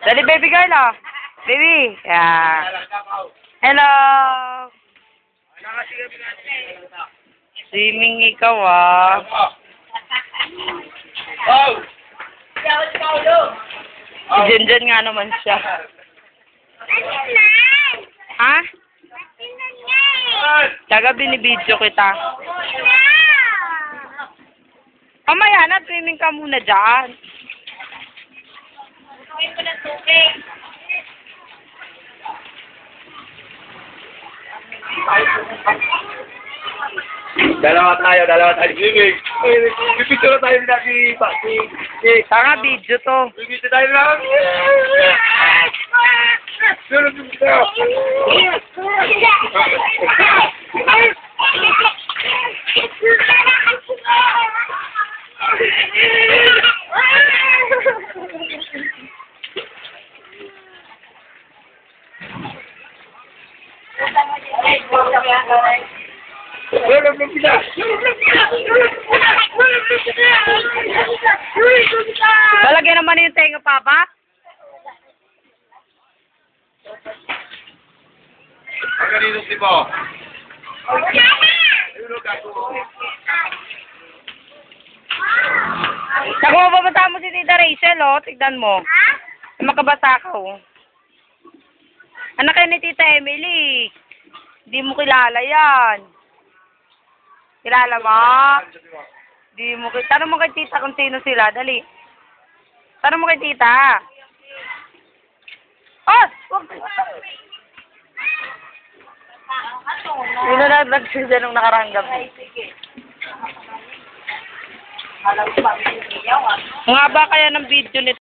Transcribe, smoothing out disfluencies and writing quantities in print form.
Dali, baby girl, oh. Baby. Yeah. Hello. Swimming ikaw, ah. Diyan nga naman siya. Ha? Taga binibidyo kita. Mamaya na, swimming ka muna dyan. Dalawa tayo. Swimming. Pipicture na tayo nila si Tanga video to. Pipicture tayo nila. Lalagyan naman yung tenga, Papa. Ang ganito si Bo. Naku, mababasa mo si Tita Rachel, oh. Tignan mo. Makabasa ka, oh. Anak kayo ni Tita Emily. Hindi mo kilala yan. Kilala mo? Di mo kilala. Tanong mo kay Tita kung sino sila. Dali. Tanong mo kay Tita. Oh! Wag! Sino na nagsilya nung nakarang gabi? Mga ba kaya ng video nito?